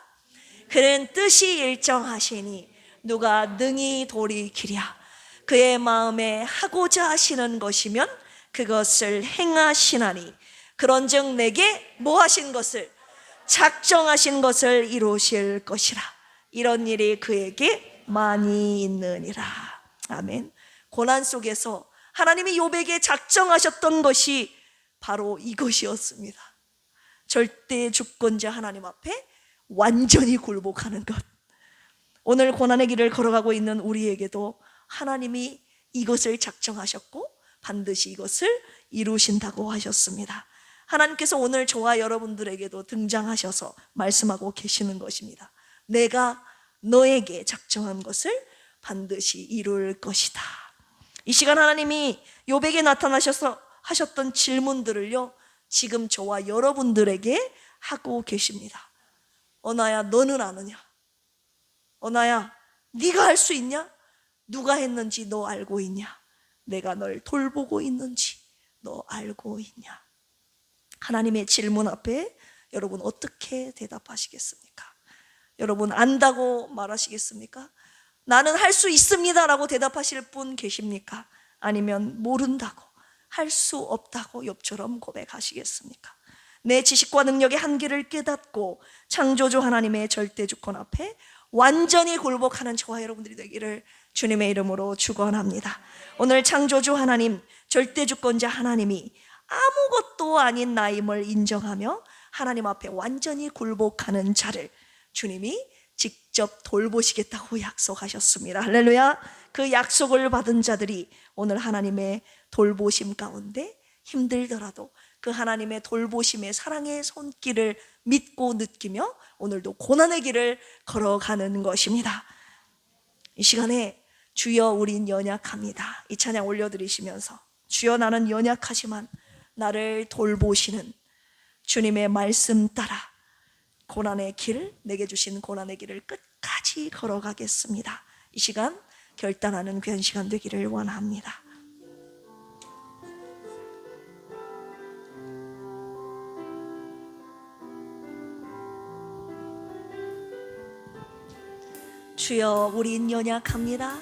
그는 뜻이 일정하시니 누가 능히 돌이키랴. 그의 마음에 하고자 하시는 것이면 그것을 행하시나니 그런즉 내게 뭐 하신 것을, 작정하신 것을 이루실 것이라. 이런 일이 그에게 많이 있느니라. 아멘. 고난 속에서 하나님이 욥에게 작정하셨던 것이 바로 이것이었습니다. 절대 주권자 하나님 앞에 완전히 굴복하는 것. 오늘 고난의 길을 걸어가고 있는 우리에게도 하나님이 이것을 작정하셨고 반드시 이것을 이루신다고 하셨습니다. 하나님께서 오늘 저와 여러분들에게도 등장하셔서 말씀하고 계시는 것입니다. 내가 너에게 작정한 것을 반드시 이룰 것이다. 이 시간 하나님이 욥에게 나타나셔서 하셨던 질문들을요, 지금 저와 여러분들에게 하고 계십니다. 언아야, 너는 아느냐? 언아야, 네가 할 수 있냐? 누가 했는지 너 알고 있냐? 내가 널 돌보고 있는지 너 알고 있냐? 하나님의 질문 앞에 여러분 어떻게 대답하시겠습니까? 여러분 안다고 말하시겠습니까? 나는 할 수 있습니다 라고 대답하실 분 계십니까? 아니면 모른다고, 할 수 없다고 욥처럼 고백하시겠습니까? 내 지식과 능력의 한계를 깨닫고 창조주 하나님의 절대 주권 앞에 완전히 굴복하는 저와 여러분들이 되기를 주님의 이름으로 축원합니다. 오늘 창조주 하나님, 절대 주권자 하나님이 아무것도 아닌 나임을 인정하며 하나님 앞에 완전히 굴복하는 자를 주님이 직접 돌보시겠다고 약속하셨습니다. 할렐루야. 그 약속을 받은 자들이 오늘 하나님의 돌보심 가운데 힘들더라도 그 하나님의 돌보심의 사랑의 손길을 믿고 느끼며 오늘도 고난의 길을 걸어가는 것입니다. 이 시간에 주여 우린 연약합니다, 이 찬양 올려드리시면서 주여 나는 연약하지만 나를 돌보시는 주님의 말씀 따라 고난의 길, 내게 주신 고난의 길을 끝까지 걸어가겠습니다. 이 시간 결단하는 귀한 시간 되기를 원합니다. 주여 우린 연약합니다.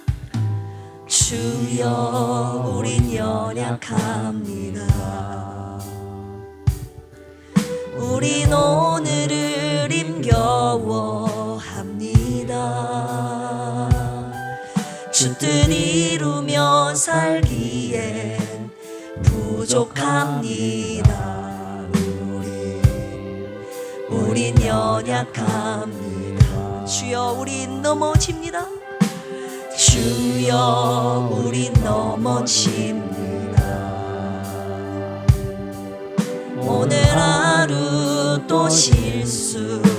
주여 우린 연약합니다. 우린 오늘을 힘겨워합니다. 주 뜻 이루며 살기엔 부족합니다. 우린 연약합니다. 주여 우린 넘어집니다. 주여 우린 넘어집니다. 오늘 하루 또 실수합니다.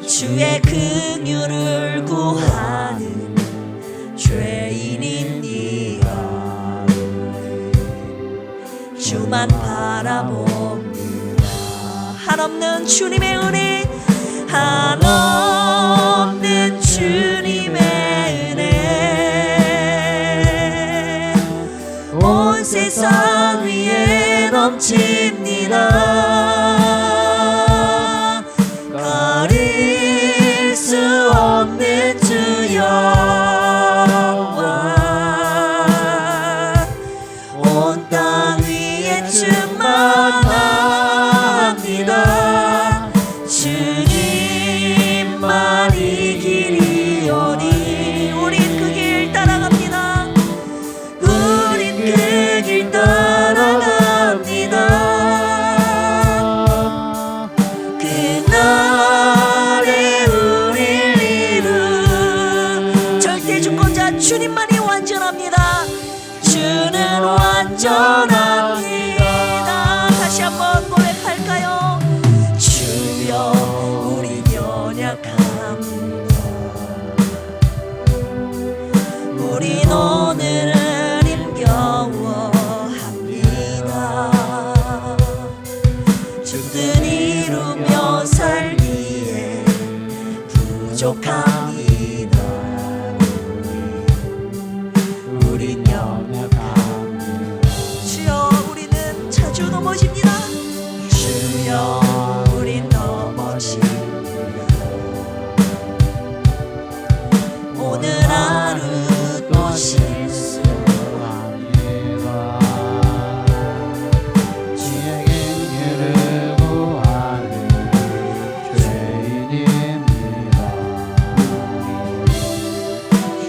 주의 긍휼을 구하는 죄인입니다. 주만 바라봅니다. 한없는 주님의 은혜, 한없는 주님의 은혜 온 세상 위에 넘칩니다. 가릴 수 없는 주 영광 온 땅 위에 충만합니다. 주님만이 길이오니 우린 그 길 따라갑니다. 우린 그 길 따라갑니다. 그날에 우릴 이룬 절대 주권자 주님만이 완전합니다. 주는 완전합니다. 다시 한번 고백할까요? 주여 우린 연약합니다. 우린 오늘은 힘겨워합니다. 주 뜻 이루며 살기에 부족합니다. 우린 연약합니다. 주여 우리는 자주 넘어집니다. 주여 우린 넘어집니다. 오늘 하루 또 실수합니다. 주의 긍휼을 구하는 죄인입니다.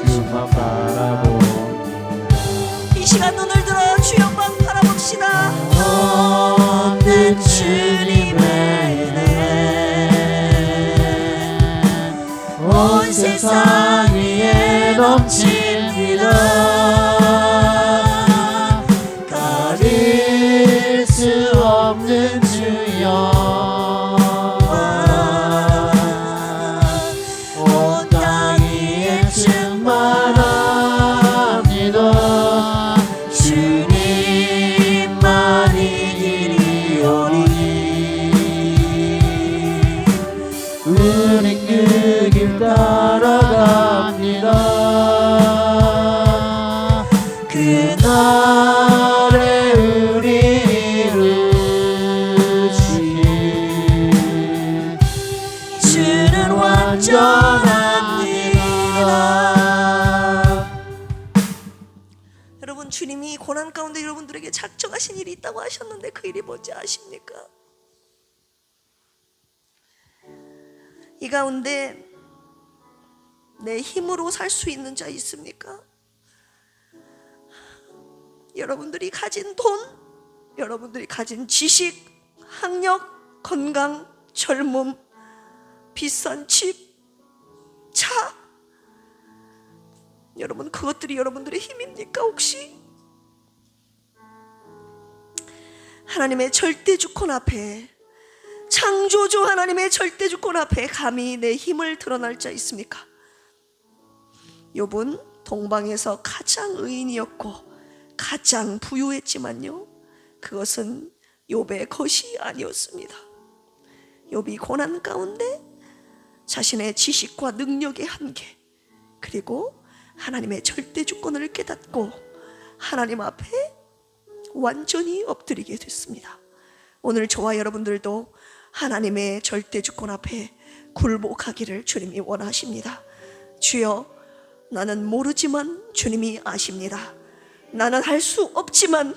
주만 바라봅니다. 이 시간 눈을 들어 주 영광 바라봅시다. 없는 주님의 은혜 온 세상 위에 넘칩니다. 가릴 수 없는 주 영광 온 땅 위에 충만합니다. 주님만이 길이오니 우린 그 길 따라갑니다. 그날에 우리를 이루시길 주는 완전합니다. 여러분 주님이 고난 가운데 여러분들에게 작정하신 일이 있다고 하셨는데 그 일이 뭔지 아십니까? 이 가운데 내 힘으로 살 수 있는 자 있습니까? 여러분들이 가진 돈, 여러분들이 가진 지식, 학력, 건강, 젊음, 비싼 집, 차, 여러분 그것들이 여러분들의 힘입니까 혹시? 하나님의 절대주권 앞에, 창조주 하나님의 절대주권 앞에 감히 내 힘을 드러날 자 있습니까? 욥은 동방에서 가장 의인이었고 가장 부유했지만요, 그것은 욥의 것이 아니었습니다. 욥이 고난 가운데 자신의 지식과 능력의 한계, 그리고 하나님의 절대주권을 깨닫고 하나님 앞에 완전히 엎드리게 됐습니다. 오늘 저와 여러분들도 하나님의 절대주권 앞에 굴복하기를 주님이 원하십니다. 주여, 나는 모르지만 주님이 아십니다. 나는 할 수 없지만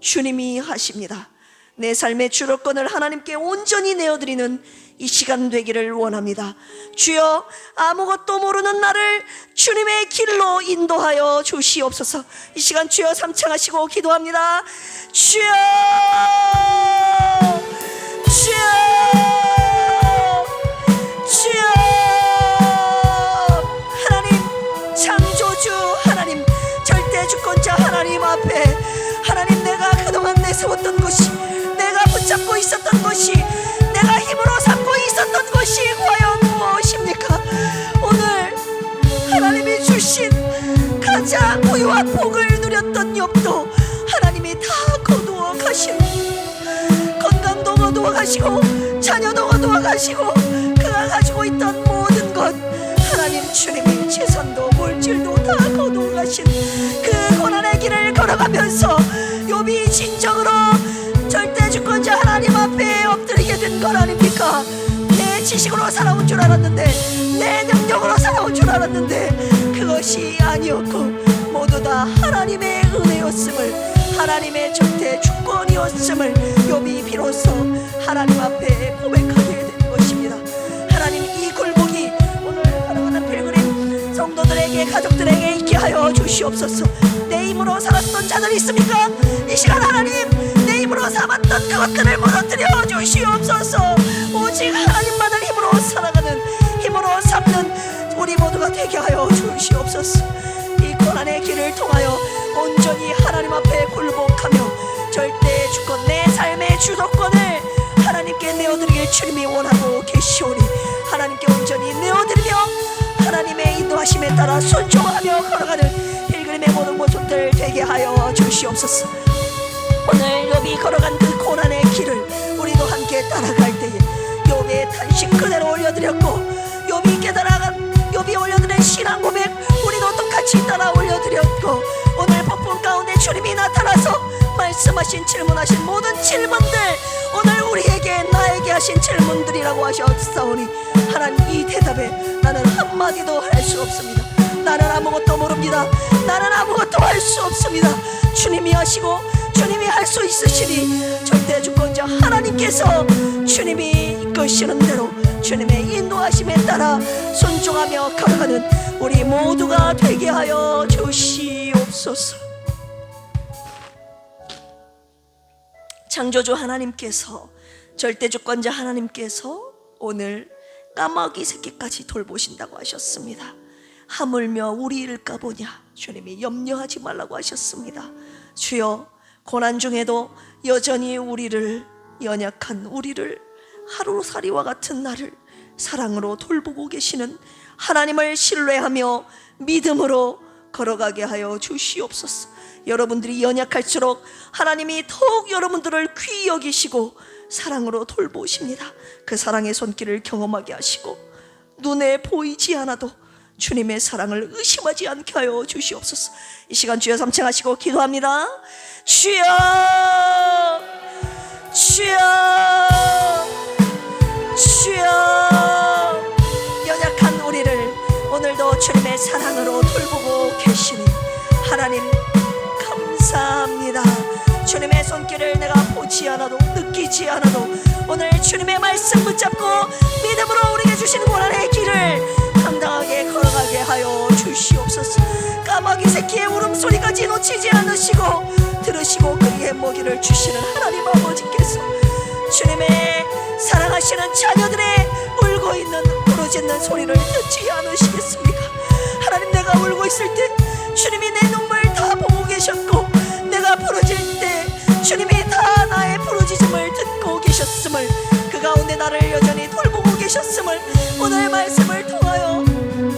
주님이 하십니다. 내 삶의 주도권을 하나님께 온전히 내어드리는 이 시간 되기를 원합니다. 주여, 아무것도 모르는 나를 주님의 길로 인도하여 주시옵소서. 이 시간 주여 삼창하시고 기도합니다. 주여, 주여, 주여. 하나님 창조주 하나님, 절대주권자 하나님 앞에, 하나님, 내가 그동안 내세웠던 것이, 내가 붙잡고 있었던 것이, 내가 힘으로 삼고 있었던 것이 과연 무엇입니까? 오늘 하나님이 주신 가장 부유한 복을 누렸던 욥도 하나님이 다 거두어 가시고, 건강도 거두어 가시고, 자녀도 거두어 가시고, 그가 가지고 있던 모든 것, 하나님 주님이 재산도 물질도 다 거두어 가신 그 고난의 길을 걸어가면서 욥이 진정으로 절대주권자 하나님 앞에 엎드리게 된 것 아닙니까? 내 지식으로 살아온 줄 알았는데, 내 능력으로 살아온 줄 알았는데 그것이 아니었고 모두 다 하나님의 은혜였음을, 하나님의 절대주권이었음을 욥이 비로소 하나님 앞에 고백하게 된 것입니다. 하나님, 이 굴복이 오늘 사랑하는 필그림 성도들에게, 가족들에게 있게 하여 주시옵소서. 내 힘으로 살았던 자들 있습니까? 이 시간 하나님, 내 힘으로 삼았던 그것들을 무너뜨려 주시옵소서. 오직 하나님만을 힘으로 살아가는, 힘으로 삼는 우리 모두가 되게 하여 주시옵소서. 이 고난의 길을 통하여 온전히 하나님 앞에 굴복하며 절대주권, 내 삶의 주도권을 하나님께 내어드리길 주님이 원하고 계시오니 하나님께 온전히 내어드리며 하나님의 인도하심에 따라 순종하며 걸어가는 필그림의 모든 모습들 되게 하여 주시옵소서. 오늘 욥이 걸어간 그 고난의 길을 우리도 함께 따라갈 때에 욥의 탄식 그대로 올려드렸고, 욥이 깨달아간, 욥이 올려드린 신앙 고백 우리도 똑같이 따라 올려드렸고, 오늘 폭풍 가운데 주님이 나타나서 말씀하신, 질문하신 모든 질문들, 오늘 우리에게, 나에게 하신 질문들이라고 하셨사오니 하나님, 이 대답에 나는 한마디도 할 수 없습니다. 나는 아무것도 모릅니다. 나는 아무것도 할 수 없습니다. 주님이 하시고 주님이 할 수 있으시니 절대주권자 하나님께서 주님이 이끄시는 대로 주님의 인도하심에 따라 순종하며 걸어가는 우리 모두가 되게 하여 주시옵소서. 창조주 하나님께서, 절대주권자 하나님께서 오늘 까마귀 새끼까지 돌보신다고 하셨습니다. 하물며 우리일까 보냐, 주님이 염려하지 말라고 하셨습니다. 주여, 고난 중에도 여전히 우리를, 연약한 우리를, 하루살이와 같은 나를 사랑으로 돌보고 계시는 하나님을 신뢰하며 믿음으로 걸어가게 하여 주시옵소서. 여러분들이 연약할수록 하나님이 더욱 여러분들을 귀히 여기시고 사랑으로 돌보십니다. 그 사랑의 손길을 경험하게 하시고 눈에 보이지 않아도 주님의 사랑을 의심하지 않게 하여 주시옵소서. 이 시간 주여 삼창하시고 기도합니다. 주여, 주여, 주여. 연약한 우리를 오늘도 주님의 사랑으로 돌보고 계시니 하나님 감사합니다. 주님의 손길을 내가 보지 않아도, 느끼지 않아도 오늘 주님의 말씀 붙잡고 믿음으로 우리에게 주신 고난의 길을 당당하게 걸어가게 하여 주시옵소서. 까마귀 새끼의 울음소리까지 놓치지 않으시고 들으시고 그에게 먹이를 주시는 하나님 아버지께서 주님의 사랑하시는 자녀들의 울고 있는 부르짖는 소리를 듣지 않으시겠습니까? 하나님, 내가 울고 있을 때 주님이 내 눈물 다 보고 계셨고, 내가 부르짖을 때 주님이 다 나의 부르짖음을 듣고 계셨음을, 그 가운데 나를 여전히 돌보고 계셨음을 오늘 말씀을 통하여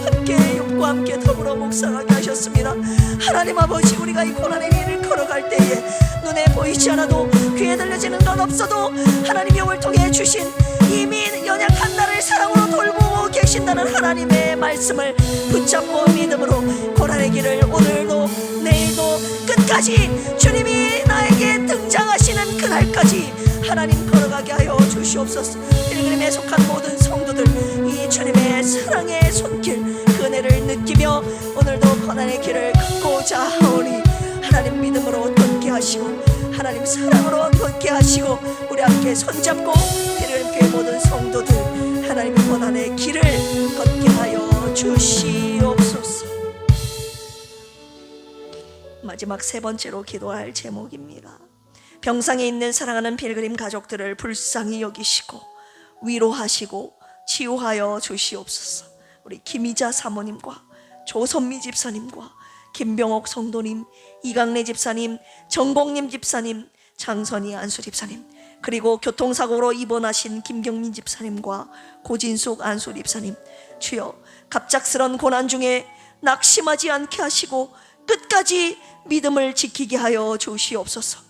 함께 욕과 함께 더불어 묵상하게 하셨습니다. 하나님 아버지, 우리가 이 고난의 길을 걸어갈 때에 눈에 보이지 않아도 귀에 들려지는 건 없어도 하나님이 영을 통해 주신 이미 연약한 나를 사랑으로 돌보고 계신다는 하나님의 말씀을 붙잡고 믿음으로 고난의 길을 오늘도 내일도 끝까지 주님이 나에게 등장하시는 그날까지 하나님 걸어가게 하여 주시옵소서. 필그림에 속한 모든 성도들 이 주님의 사랑의 손길 그 은혜를 느끼며 오늘도 고난의 길을 걷고자 하오니 하나님 믿음으로 걷게 하시고 하나님 사랑으로 걷게 하시고 우리 함께 손잡고 필그림교회 모든 성도들 하나님의 고난의 길을 걷게 하여 주시옵소서. 마지막 세 번째로 기도할 제목입니다. 병상에 있는 사랑하는 필그림 가족들을 불쌍히 여기시고 위로하시고 치유하여 주시옵소서. 우리 김희자 사모님과 조선미 집사님과 김병옥 성도님, 이강래 집사님, 정복님 집사님, 장선희 안수 집사님, 그리고 교통사고로 입원하신 김경민 집사님과 고진숙 안수 집사님, 주여 갑작스런 고난 중에 낙심하지 않게 하시고 끝까지 믿음을 지키게 하여 주시옵소서.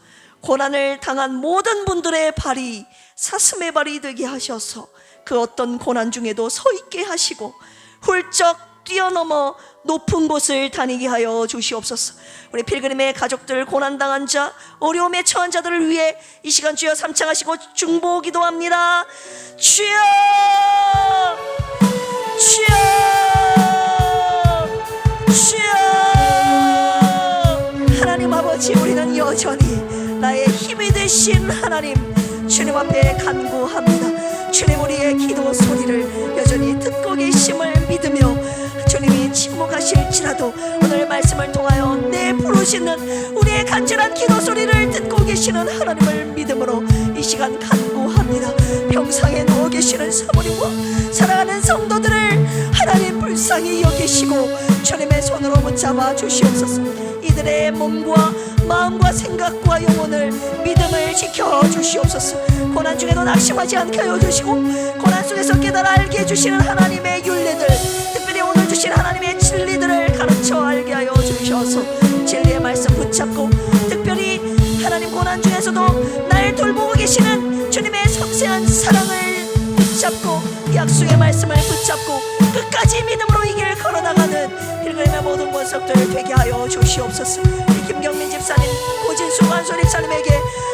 고난을 당한 모든 분들의 발이 사슴의 발이 되게 하셔서 그 어떤 고난 중에도 서 있게 하시고 훌쩍 뛰어넘어 높은 곳을 다니게 하여 주시옵소서. 우리 필그림의 가족들, 고난당한 자, 어려움에 처한 자들을 위해 이 시간 주여 삼창하시고 중보 기도합니다. 주여, 주여, 주여. 하나님 아버지, 우리는 여전히 나의 힘이 되신 하나님 주님 앞에 간구합니다. 주님, 우리의 기도 소리를 여전히 듣고 계심을 믿으며 주님이 침묵하실지라도 오늘 말씀을 통하여 내 부르시는 우리의 간절한 기도 소리를 듣고 계시는 하나님을 믿음으로 이 시간 간구합니다. 병상에 누워 계시는 사모님과 사랑하는 성도들을 하나님 불쌍히 여기시고 주님의 손으로 붙잡아 주시옵소서. 이들의 몸과 마음과 생각과 영혼을 믿음을 지켜 주시옵소서. 고난 중에도 낙심하지 않게 하여 주시고 고난 속에서 깨달아 알게 해주시는 하나님의 율례들, 특별히 오늘 주신 하나님의 진리들을 가르쳐 알게 하여 주셔서 진리의 말씀 붙잡고 특별히 하나님 고난 중에서도 날 돌보고 계시는 주님의 섬세한 사랑을 붙잡고 약속의 말씀을 붙잡고 끝까지 믿음으로 이 길 걸어나가는 필그림의 모든 권속들 되게 하여 주시옵소서. 김경민 집사님, 고진숙 안수 집사님에게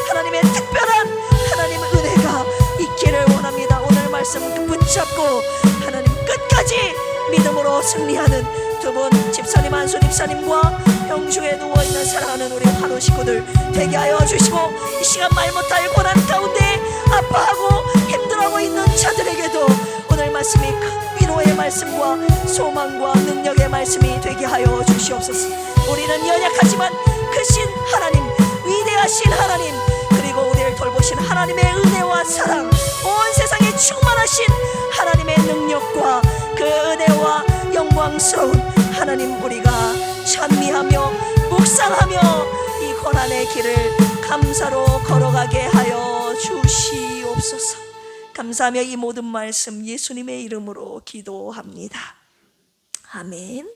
하나님의 특별한 하나님의 은혜가 있기를 원합니다. 오늘 말씀 붙잡고 하나님 끝까지 믿음으로 승리하는 두 분 집사님, 안수 집사님과 병중에 누워있는 사랑하는 우리 환우 식구들 되게 하여 주시고 이 시간 말 못할 고난 가운데 아파하고 힘들어하고 있는 자들에게도 오늘 말씀이 큰 위로의 말씀과 소망과 능력의 말씀이 되게 하여 주시옵소서. 우리는 연약하지만 크신 하나님, 위대하신 하나님, 그리고 우리를 돌보신 하나님의 은혜와 사랑, 온 세상에 충만하신 하나님의 능력과 그 은혜와 영광스러운 하나님, 우리가 찬미하며 묵상하며 이 고난의 길을 감사로 걸어가게 하여 주시옵소서. 감사하며 이 모든 말씀 예수님의 이름으로 기도합니다. 아멘.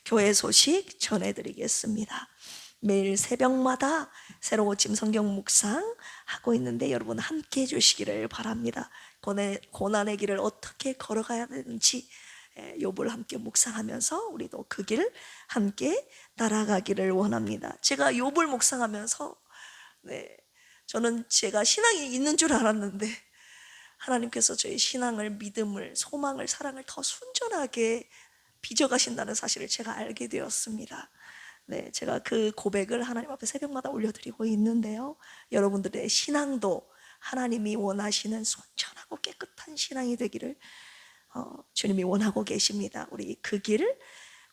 교회 소식 전해드리겠습니다. 매일 새벽마다 새로 고침 성경 묵상 하고 있는데 여러분 함께 해주시기를 바랍니다. 고난의 길을 어떻게 걸어가야 되는지 욥을 함께 묵상하면서 우리도 그 길 함께 따라가기를 원합니다. 제가 욥을 묵상하면서 저는 제가 신앙이 있는 줄 알았는데 하나님께서 저의 신앙을, 믿음을, 소망을, 사랑을 더 순전하게 빚어가신다는 사실을 제가 알게 되었습니다. 제가 그 고백을 하나님 앞에 새벽마다 올려드리고 있는데요. 여러분들의 신앙도 하나님이 원하시는 순전하고 깨끗한 신앙이 되기를 주님이 원하고 계십니다. 우리 그 길,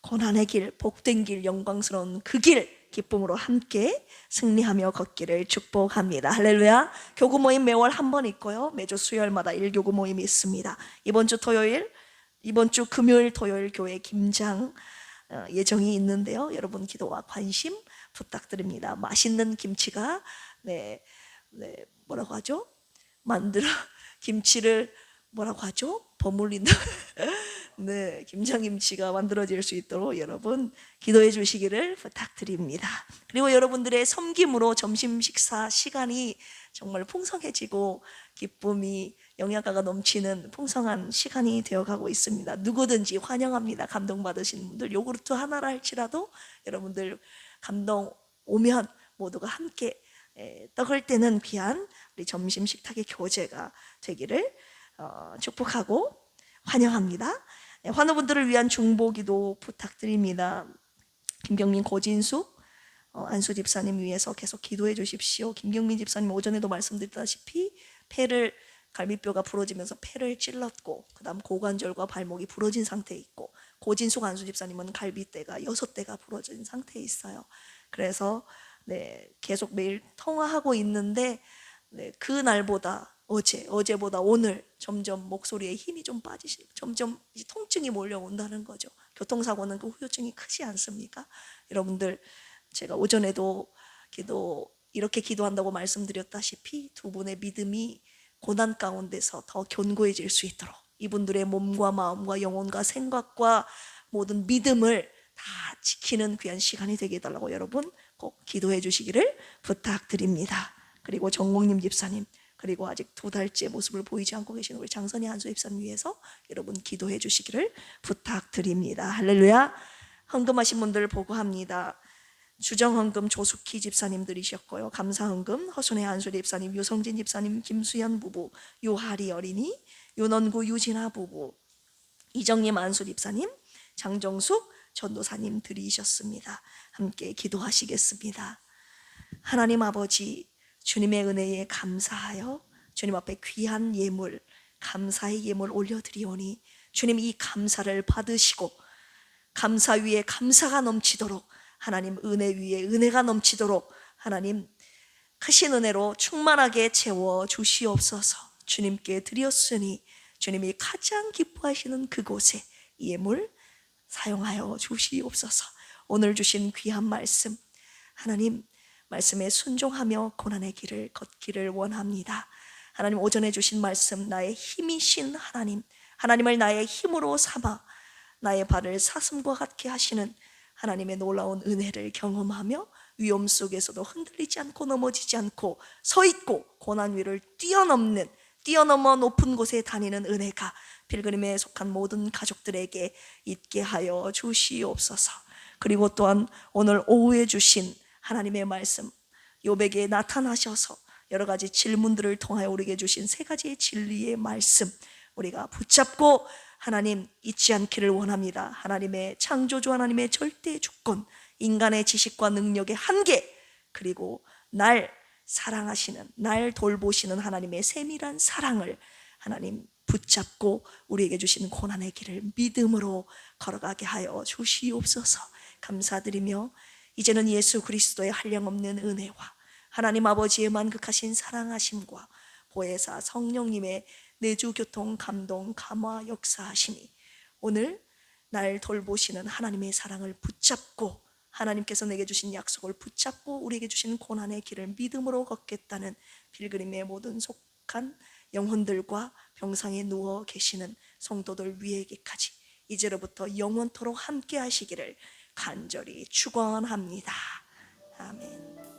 고난의 길, 복된 길, 영광스러운 그 길 기쁨으로 함께 승리하며 걷기를 축복합니다. 할렐루야. 교구 모임 매월 한 번 있고요, 매주 수요일마다 1교구 모임이 있습니다. 이번 주 금요일 토요일 교회 김장 예정이 있는데요, 여러분 기도와 관심 부탁드립니다. 맛있는 김치가 뭐라고 하죠? 김치를 뭐라고 하죠? 버무린다. 김장김치가 만들어질 수 있도록 여러분 기도해 주시기를 부탁드립니다. 그리고 여러분들의 섬김으로 점심 식사 시간이 정말 풍성해지고 기쁨이 영양가가 넘치는 풍성한 시간이 되어가고 있습니다. 누구든지 환영합니다. 감동받으신 분들 요구르트 하나라 할지라도 여러분들 감동 오면 모두가 함께 떡을 떼는 귀한 우리 점심 식탁의 교제가 되기를 축복하고 환영합니다. 환우분들을 위한 중보기도 부탁드립니다. 김경민, 고진숙, 안수 집사님 위해서 계속 기도해 주십시오. 김경민 집사님 오전에도 말씀드렸다시피 갈비뼈가 부러지면서 폐를 찔렀고, 그 다음 고관절과 발목이 부러진 상태에 있고, 고진숙 안수 집사님은 갈비뼈가 6대가 부러진 상태에 있어요. 그래서 계속 매일 통화하고 있는데 그날보다 어제보다 오늘 점점 목소리에 힘이 좀 빠지시고 점점 통증이 몰려온다는 거죠. 교통사고는 그 후유증이 크지 않습니까? 여러분들, 제가 오전에도 이렇게 기도한다고 말씀드렸다시피 두 분의 믿음이 고난 가운데서 더 견고해질 수 있도록 이분들의 몸과 마음과 영혼과 생각과 모든 믿음을 다 지키는 귀한 시간이 되게 해달라고 여러분 꼭 기도해 주시기를 부탁드립니다. 그리고 정몽님 집사님, 그리고 아직 2달째 모습을 보이지 않고 계신 우리 장선희 한수 집사님 위해서 여러분 기도해 주시기를 부탁드립니다. 할렐루야. 헌금하신 분들 보고합니다. 주정헌금 조숙희 집사님들이셨고요, 감사헌금 허순의 한수 집사님, 유성진 집사님, 김수연 부부, 유하리 어린이, 윤원구 유진아 부부, 이정님 안수 집사님, 장정숙 전도사님 들이셨습니다. 함께 기도하시겠습니다. 하나님 아버지, 주님의 은혜에 감사하여 주님 앞에 귀한 예물, 감사의 예물 올려드리오니 주님 이 감사를 받으시고 감사 위에 감사가 넘치도록, 하나님 은혜 위에 은혜가 넘치도록 하나님 크신 은혜로 충만하게 채워 주시옵소서. 주님께 드렸으니 주님이 가장 기뻐하시는 그곳에 예물 사용하여 주시옵소서. 오늘 주신 귀한 말씀, 하나님 말씀에 순종하며 고난의 길을 걷기를 원합니다. 하나님 오전에 주신 말씀, 나의 힘이신 하나님, 하나님을 나의 힘으로 삼아 나의 발을 사슴과 같게 하시는 하나님의 놀라운 은혜를 경험하며 위험 속에서도 흔들리지 않고 넘어지지 않고 서 있고 고난 위를 뛰어넘어 높은 곳에 다니는 은혜가 필그림에 속한 모든 가족들에게 있게 하여 주시옵소서. 그리고 또한 오늘 오후에 주신 하나님의 말씀, 욥에게 나타나셔서 여러 가지 질문들을 통하여 우리에게 주신 3가지의 진리의 말씀, 우리가 붙잡고 하나님 잊지 않기를 원합니다. 하나님의 창조주, 하나님의 절대 주권, 인간의 지식과 능력의 한계, 그리고 날 사랑하시는, 날 돌보시는 하나님의 세밀한 사랑을 하나님 붙잡고 우리에게 주신 고난의 길을 믿음으로 걸어가게 하여 주시옵소서. 감사드리며 이제는 예수 그리스도의 한량없는 은혜와 하나님 아버지의 만극하신 사랑하심과 보혜사 성령님의 내주 교통 감동 감화 역사하시니 오늘 날 돌보시는 하나님의 사랑을 붙잡고 하나님께서 내게 주신 약속을 붙잡고 우리에게 주신 고난의 길을 믿음으로 걷겠다는 필그림의 모든 속한 영혼들과 병상에 누워 계시는 성도들 위에게까지 이제로부터 영원토록 함께 하시기를 간절히 축원합니다. 아멘.